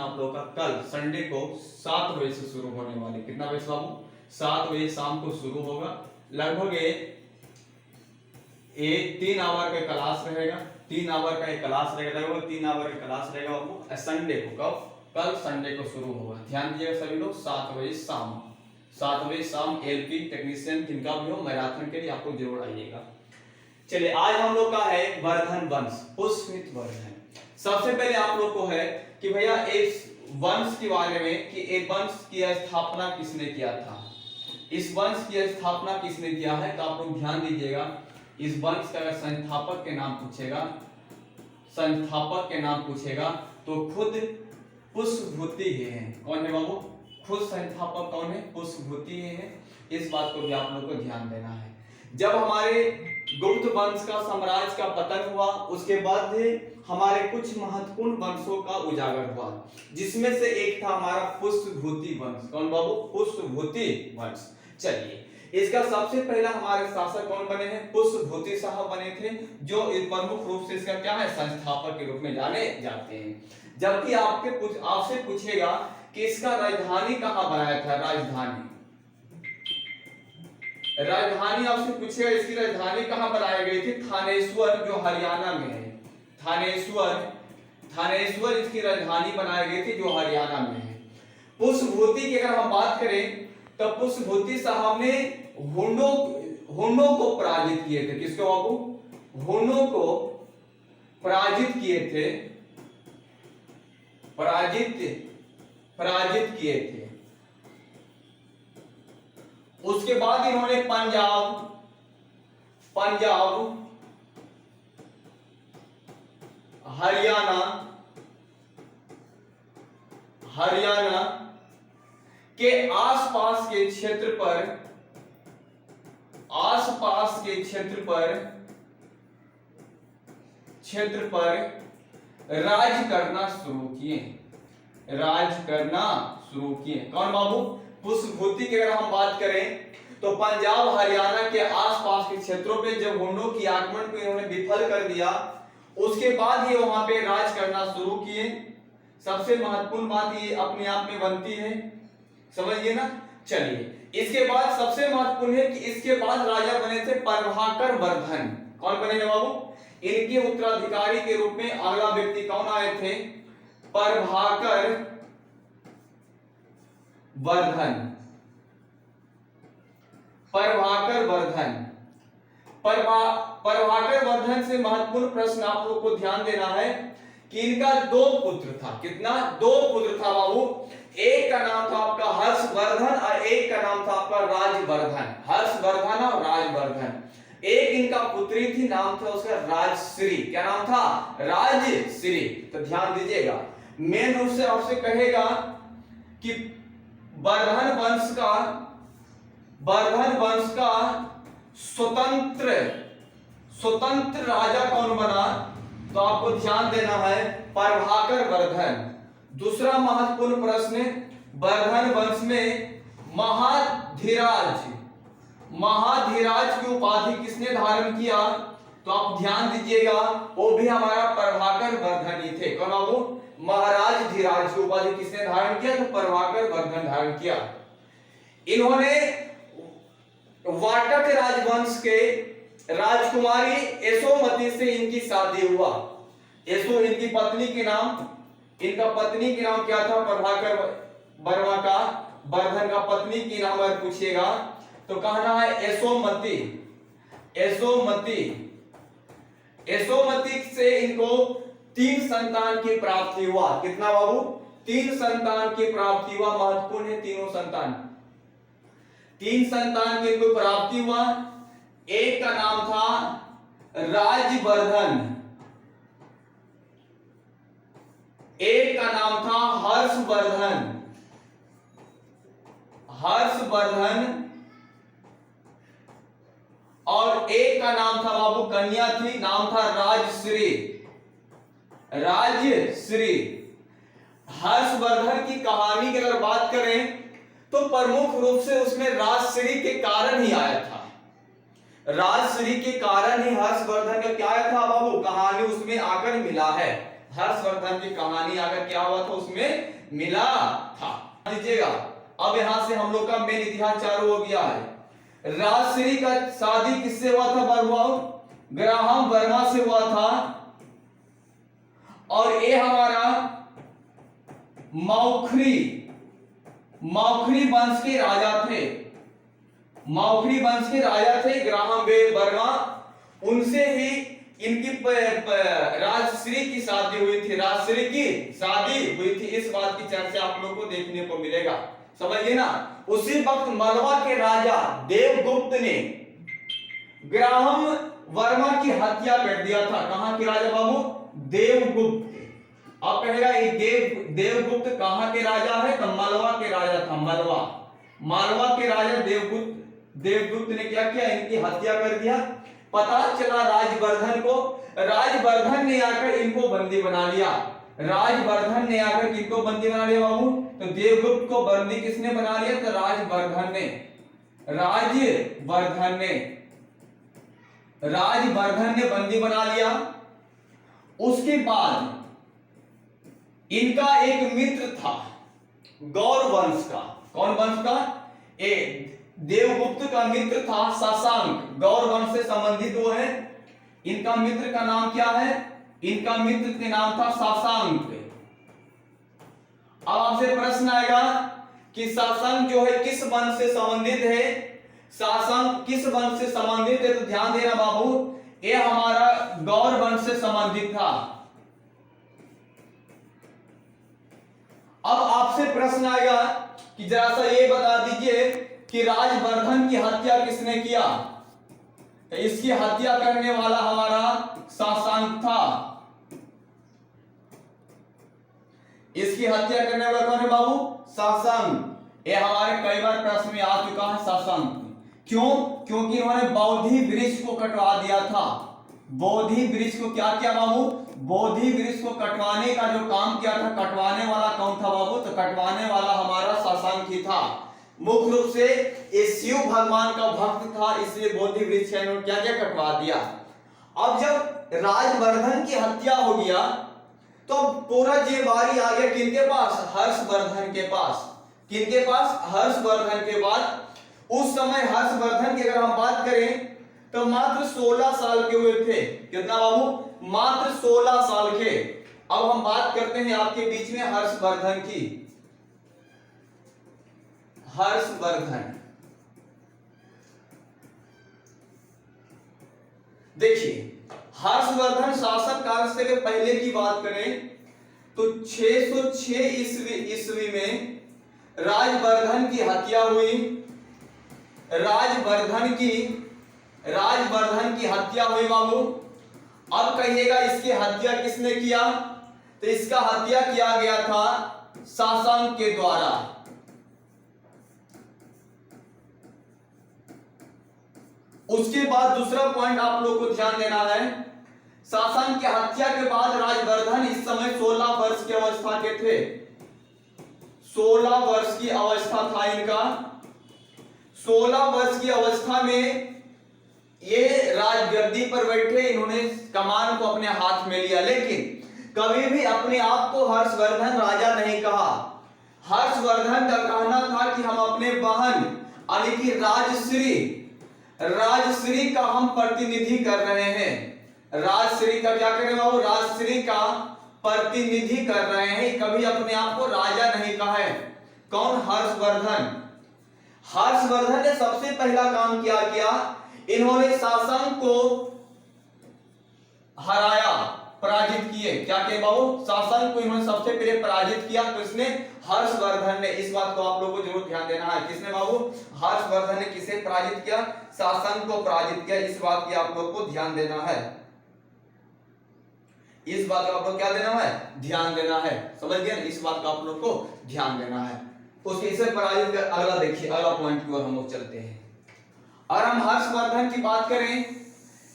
आप लोग का कल संडे को 7 बजे से शुरू होने वाले। कितना बजे बाबू? 7 बजे शाम को शुरू होगा। लगभग ये 3 आवर का क्लास रहेगा। 3 आवर का एक क्लास रहेगा, लगभग 3 आवर का क्लास रहेगा बाबू संडे को। कब? कल संडे को शुरू होगा। ध्यान दीजिएगा सभी लोग, 7 बजे शाम। 7 बजे शाम एलपी टेक्नीशियन जिनका भी हो मैराथन के लिए आप लोग जरूर आइएगा। चलिए, आज हम लोग का है वर्धन वंश, पुष्पमित वर्धन। सबसे पहले आप लोग को है कि भैया इस वंश के बारे में कि एक वंश की स्थापना किसने किया था। इस वंश की स्थापना किसने किया है, तो आप लोग ध्यान दीजिएगा। इस वंश का अगर संस्थापक के नाम पूछेगा तो खुद पुष्पभूति ही है। कौन है बाबू? खुद संस्थापक कौन है? पुष्पभूति ही है। इस बात को भी आप लोग को ध्यान देना है। जब हमारे गुप्त वंश का साम्राज्य का पतन हुआ, उसके बाद हमारे कुछ महत्वपूर्ण वंशों का उजागर हुआ, जिसमें से एक था हमारा पुष्पभूति वंश। कौन बाबू? पुष्पभूति वंश। चलिए, इसका सबसे पहला हमारे शासक कौन बने हैं? पुष्पभूति साहब बने थे, जो प्रमुख रूप से इसका क्या है, संस्थापक के रूप में जाने जाते हैं। जबकि आपसे पूछेगा कि इसका राजधानी कहां बनाया था। राजधानी आपसे पूछेगा, इसकी राजधानी कहां बनाई गई थी? थानेश्वर, जो हरियाणा में है। थानेश्वर इसकी राजधानी बनाई गई थी, जो हरियाणा में है। पुष्पभूति की अगर हम बात करें तो पुष्पभूति साहब ने हुन्नों को पराजित किए थे। किसको बाबू? हुन्नों को पराजित किए थे। पराजित किए थे। उसके बाद इन्होंने पंजाब, हरियाणा के आसपास के क्षेत्र पर राज करना शुरू किए। कौन बाबू? पुष्पभूति की अगर हम बात करें तो पंजाब हरियाणा के आसपास के क्षेत्रों पे जब हुन्नों की आक्रमण को इन्होंने विफल कर दिया, उसके बाद ये वहां पे राज करना शुरू किए। सबसे महत्वपूर्ण बात ये अपने आप में बनती है, समझिए ना। चलिए, इसके बाद सबसे महत्वपूर्ण है कि इसके बाद राजा बने थे प्रभाकर वर्धन। कौन बने थे बाबू? इनके उत्तराधिकारी के रूप में अगला व्यक्ति कौन आए थे? प्रभाकर वर्धन से महत्वपूर्ण प्रश्न आप लोग को ध्यान देना है कि इनका 2 पुत्र था। कितना? 2 पुत्र था बाबू। एक का नाम था आपका हर्षवर्धन और एक का नाम था आपका राजवर्धन। हर्षवर्धन और राजवर्धन। एक इनका पुत्री थी, नाम था उसका राजश्री। क्या नाम था? राजश्री। तो ध्यान दीजिएगा, मेन रूप से आपसे कहेगा कि वर्धन वंश का स्वतंत्र राजा कौन बना, तो आपको ध्यान देना है प्रभाकर वर्धन। दूसरा महत्वपूर्ण प्रश्न, वर्धन वंश में महाधीराज की उपाधि किसने धारण किया, तो आप ध्यान दीजिएगा, वो भी हमारा प्रभाकर वर्धन ही थे। कौन बाबू? महाराज धीराज की उपाधि किसने धारण किया, तो प्रभाकर वर्धन धारण किया। इन्होंने वाटक राजवंश के राजकुमारी यशोमती से इनकी शादी हुआ। इनकी पत्नी के नाम क्या था? प्रभाकर वर्मा का वर्धन का पत्नी की नाम अगर पूछिएगा तो कहना है यशोमती से इनको 3 संतान की प्राप्ति हुआ। कितना बाबू? 3 संतान की प्राप्ति हुआ। महत्वपूर्ण है, 3 संतान की इनको प्राप्ति हुआ। एक का नाम था राजवर्धन, एक का नाम था हर्षवर्धन और एक का नाम था बाबू, कन्या थी, नाम था राजश्री। हर्षवर्धन की कहानी की अगर बात करें तो प्रमुख रूप से उसमें राजश्री के कारण ही आया था। राजश्री के कारण ही हर्षवर्धन का क्या आया था बाबू, कहानी उसमें आकर मिला है। हर्षवर्धन की कहानी आकर क्या हुआ था, उसमें मिला था। लीजिएगा, अब यहां से हम लोग का मेन इतिहास चालू हो गया है। राजश्री का शादी किससे हुआ था बाबू? ग्राहम वर्मा से हुआ था। और ये हमारा मौखरी वंश के राजा थे। मौखरी वंश के राजा थे ग्राहम वर्मा। उनसे ही इनकी राजश्री की शादी हुई थी। राजश्री की शादी हुई थी, इस बात की चर्चा आप लोगों को देखने को मिलेगा। समझिए ना। उसी वक्त मालवा के राजा देवगुप्त ने ग्राहम वर्मा की हत्या कर दिया था। कहां के राजा बाबू? देवगुप्त। आप कहेगा ये देवगुप्त कहां के राजा है? तो मालवा के राजा था। मालवा के राजा देवगुप्त ने क्या किया? इनकी हत्या कर दिया। पता चला राजवर्धन को, राजवर्धन ने आकर इनको बंदी बना लिया। राजवर्धन ने आकर किसको बंदी बना लिया बाबू? तो देवगुप्त को बंदी किसने बना लिया? तो राजवर्धन ने बंदी बना लिया। उसके बाद इनका एक मित्र था गौर वंश का। कौन वंश का? देवगुप्त का मित्र था शशांक। गौर वंश से संबंधित वो है। इनका मित्र का नाम क्या है? इनका मित्र के नाम था शशांक। अब आपसे प्रश्न आएगा कि शशांक जो है किस वंश से संबंधित है? शशांक किस वंश से संबंधित है? तो ध्यान देना बाबू, ये हमारा गौर वंश से संबंधित था। अब आपसे प्रश्न आएगा कि जरा सा ये बता दीजिए कि राजवर्धन की हत्या किसने किया? तो इसकी हत्या करने वाला हमारा शशांक था। इसकी हत्या करने वाला कौन है बाबू? शशांक। ये हमारे कई बार प्रश्न में आ चुका है शशांक। क्यों? क्योंकि इन्होंने बोधि वृक्ष को कटवा दिया था। बोधि वृक्ष को क्या किया बाबू? बोधि वृक्ष को कटवाने का जो काम किया था, कटवाने वाला कौन था बाबू? तो कटवाने वाला हमारा शशांक ही था। मुख्य रूप से ये शिव भगवान का भक्त था, इसलिए बोधि वृक्ष क्या क्या कटवा दिया। अब जब राजवर्धन की हत्या हो गया तो पूरा जिम्मेवारी आ गया किनके पास? हर्षवर्धन के पास। किनके पास? हर्षवर्धन के पास। उस समय हर्षवर्धन की अगर हम बात करें तो मात्र 16 साल के हुए थे। कितना बाबू? मात्र 16 साल के। अब हम बात करते हैं आपके बीच में हर्षवर्धन की। हर्षवर्धन, देखिए हर्षवर्धन शासन काल से पहले की बात करें तो 606 ईस्वी में राजवर्धन की हत्या हुई। राजवर्धन की हत्या हुई बाबू। अब कहिएगा इसकी हत्या किसने किया? तो इसका हत्या किया गया था शशांक के द्वारा। उसके बाद दूसरा पॉइंट आप लोग को ध्यान देना है, शशांक की हत्या के बाद राजवर्धन इस समय 16 वर्ष की अवस्था के थे। 16 वर्ष की अवस्था था इनका। 16 वर्ष की अवस्था में ये राजगद्दी पर बैठे, इन्होंने कमान को अपने हाथ में लिया। लेकिन कभी भी अपने आप को हर्षवर्धन राजा नहीं कहा। हर्षवर्धन का कहना था कि हम अपने बहन यानी कि राजश्री का हम प्रतिनिधि कर रहे हैं। राजश्री का क्या कर रहे हैं? राजश्री का प्रतिनिधि कर रहे हैं। कभी अपने आप को राजा नहीं कहा है। कौन? हर्षवर्धन। हर्षवर्धन ने सबसे पहला काम क्या किया? इन्होंने शशांक को हराया, पराजित किए। क्या किए बाबू? शशांक को इन्होंने सबसे पहले पराजित किया। किसने? हर्षवर्धन ने। इस बात को आप लोगों को जरूर ध्यान देना है। किसने बाबू? हर्षवर्धन ने किसे पराजित किया? शशांक को पराजित किया। इस बात की आप लोग को ध्यान देना है। इस बात को आप लोग क्या देना है? ध्यान देना है। समझ गए? इस बात का आप लोग को ध्यान देना है। उसके इसे पराजित कर, अगला देखिए, अगला पॉइंट की ओर हम लोग चलते हैं। और हम हर्षवर्धन की बात करें,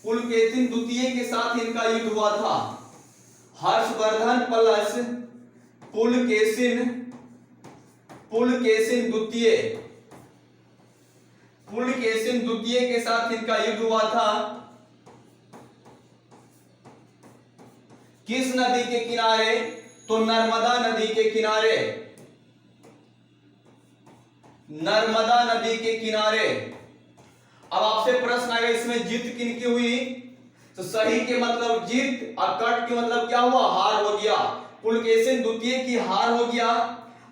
पुलकेशिन द्वितीय के साथ इनका युद्ध हुआ था। हर्षवर्धन प्लस पुलकेशिन द्वितीय के साथ इनका युद्ध हुआ था। किस नदी के किनारे? तो नर्मदा नदी के किनारे, नर्मदा नदी के किनारे। अब आपसे प्रश्न आएगा इसमें जीत किनकी हुई? तो सही के मतलब जीत और कट के मतलब क्या हुआ? हार हो गया। पुलकेशिन द्वितीय की हार हो गया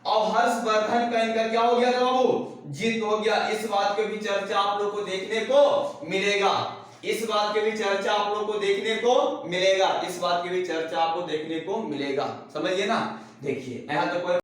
और हर्षवर्धन का इनका क्या हो गया था बाबू? जीत हो गया। इस बात की भी चर्चा आप लोग को देखने को मिलेगा, इस बात की भी चर्चा आप लोग को देखने को मिलेगा, इस बात की भी चर्चा आपको देखने को मिलेगा। समझिए ना। देखिए यहां तो कोई